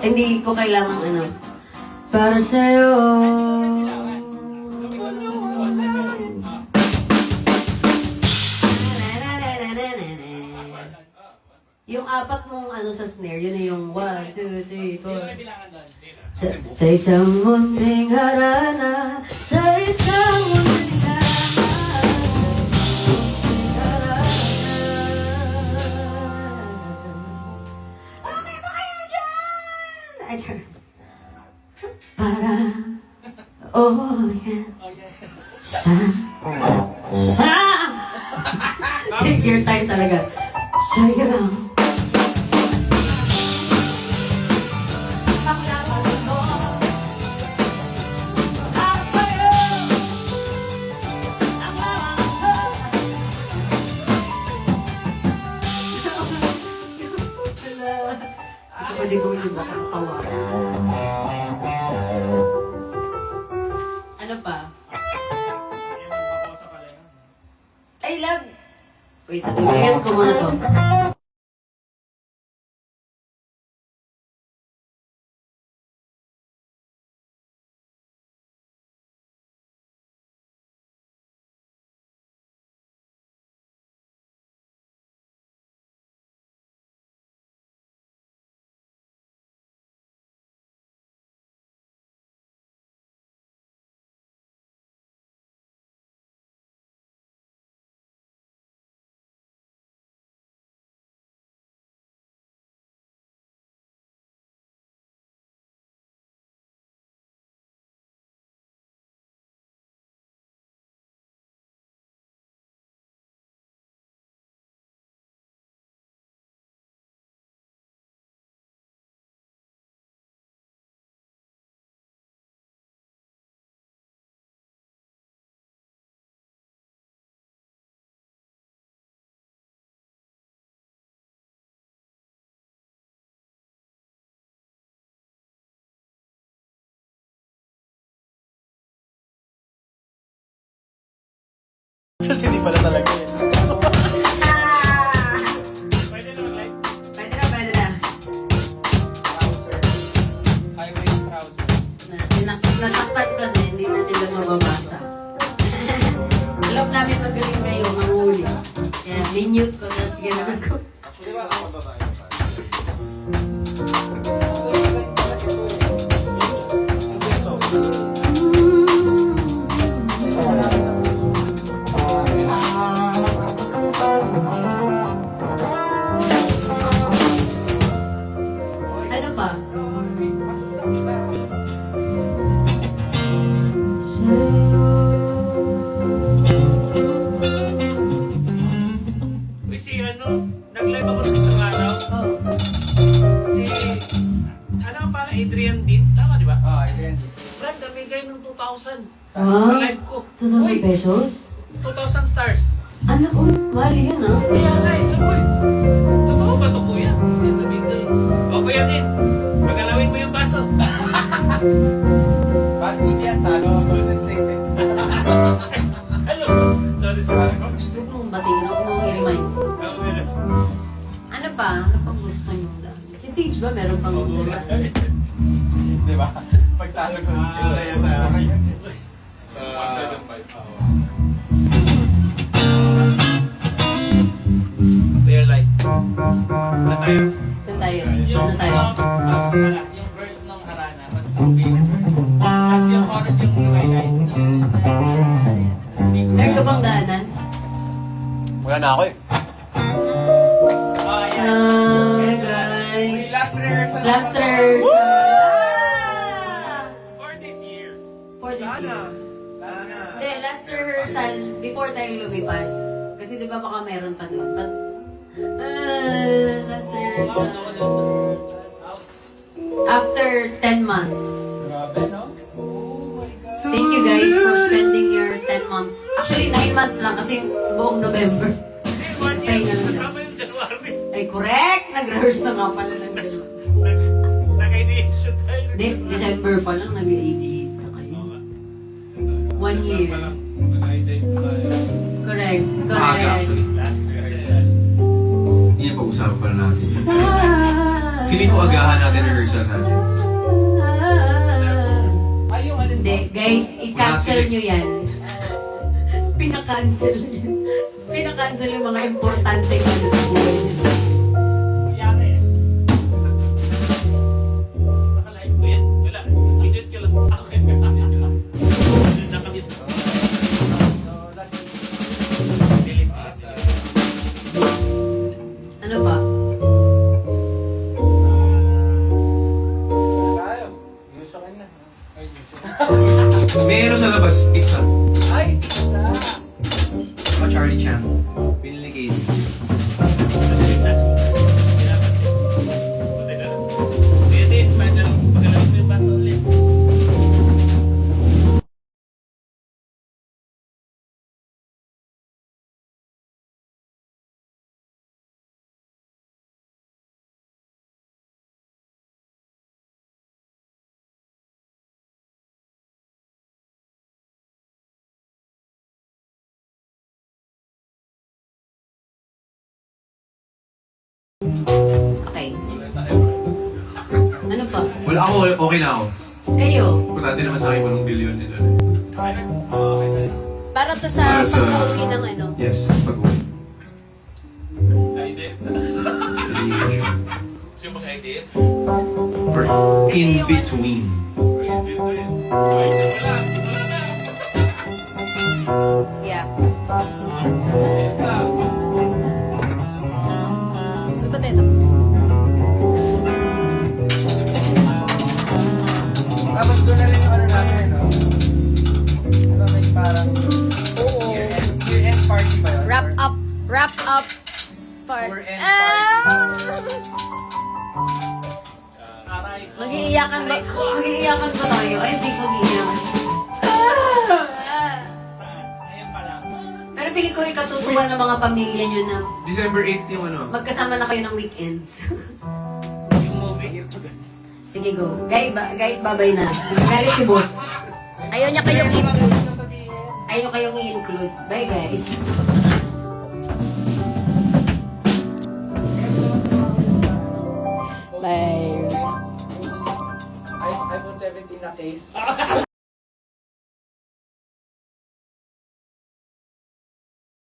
Hindi ko kailangan ano. Para sa'yo. Yung apat mong ano sa snare, yun na yung 1, 2, 3, 4. Sa isang munting harana, sa isang munting harana, okay ba kayo dyan? Ay, sure. Para, oh yeah, take your time talaga. Sa'yo. Pwede gawin yung baka natawa. Ano pa? Ay, love! Wait, natulungan ko muna to. Kasi hindi pala talaga eh. Pwede na, pwede na. Trouser. Highway trouser. Natakpan ka na, hindi na nila mababasa. Alam namin magaling kayo, mahuli. Kaya minute ko, tapos gano'n ako. Actually, wala akong babae. Ano pa? Uy, si ano, nag-live ako sa isang araw. Oh. Si, ano ang pala, Adrian Dean? Tama, di ba? Ayan. Brad, namigay ng 2,000 sa Wow, live ko. 2,000 pesos? 2,000 stars. Ano ko? Mahal yan ah. Kaya nga eh, saboy. Totoo ba ito, kuya? Yan, namigay. O, kuya din, pagalawin mo yung baso. Bad mood yan. Talo Golden State eh. Ano? Sorry. Gusto kong batiin ako nung i-remind ko. Ikaw, meron. Ano pa? Ano pang gusto nyo dahil? Si Teach ba meron pang gusto dahil? Di ba? Pagtalo ko sila yan sa... Clear light. Ano tayo? Saan tayo? Ano tayo? Yung verse ng Harana, mas complicated verse. Tapos yung chorus yung highlight. Meron ka bang daanan? Wala na ako eh. Oh, yan. Guys. Last rehearsal. Last rehearsal. For this year. For this year. Sana. Hindi, last rehearsal before tayo lumipad. Kasi di ba baka meron pa doon. But, last rehearsal. After 10 months. Grabe, no? Thank you guys for spending your 10 months. Actually, 9 months lang kasi buong November. Hey, 1 year. Kasama yung January. Ay, correct! Nag-rehearse na nga pala ng dalawa. Nag-ideation tayo. Hindi, December pa lang nag-88 na kayo. 1 year. Correct. Maaga Correct. actually. Last rehearsal. Hindi na pag-usapan pala natin. Sa Feeling ko agahan natin rehearsal natin. Ay, yung alin Hindi, guys, i-cancel Wala, nyo yan. Pinakancel yun. Pinakancel yung mga importante ano. Yari eh. Nakalive ko yan. Wala. Edit ka lang. Okay. Nakabit. Delete. Ano ba? tayo. Gusto ka na. Ay, gusto ka. Meron sa labas, pizza. Ay, isa. Sa Charlie Chan. Pinili kay Casey. Delete na. Pinapansin. Buti ka lang. Sige din. Pagalawin mo yung baso ulit. Okay. Ano pa? Wala ako, okay na ako. Kayo, Importante naman sa akin 8 billion ito. para to sa Para sa- pagka-uwi ng ano. Yes, pag-uwi. Edit. Gusto yung mag-edit? For Kasi in yung- between. Edit ko yun. Okay, simula. Simula na. Yeah. Edit ka. Ano ba tayo tapos? Tapos doon na rin yung ano natin, no? Ano, may parang Oo. year-end party ba yun? Wrap up. Wrap up. Part. Year-end Aray. Mag-iiyakan ba? Mag-iiyakan ba tayo? Ay, hindi mag-iiyakan. Saan? Ayan pala. Pero feeling ko ikatutuwa ng mga pamilya nyo na December 8 yung ano. magkasama na kayo ng weekends. Yung movie. Sige, go. Guys, babay na. Nagagalit si boss. Ayaw niya kayong i-include. Ayaw kayong i-include. Bye, guys. Bye. iPhone 17 na case.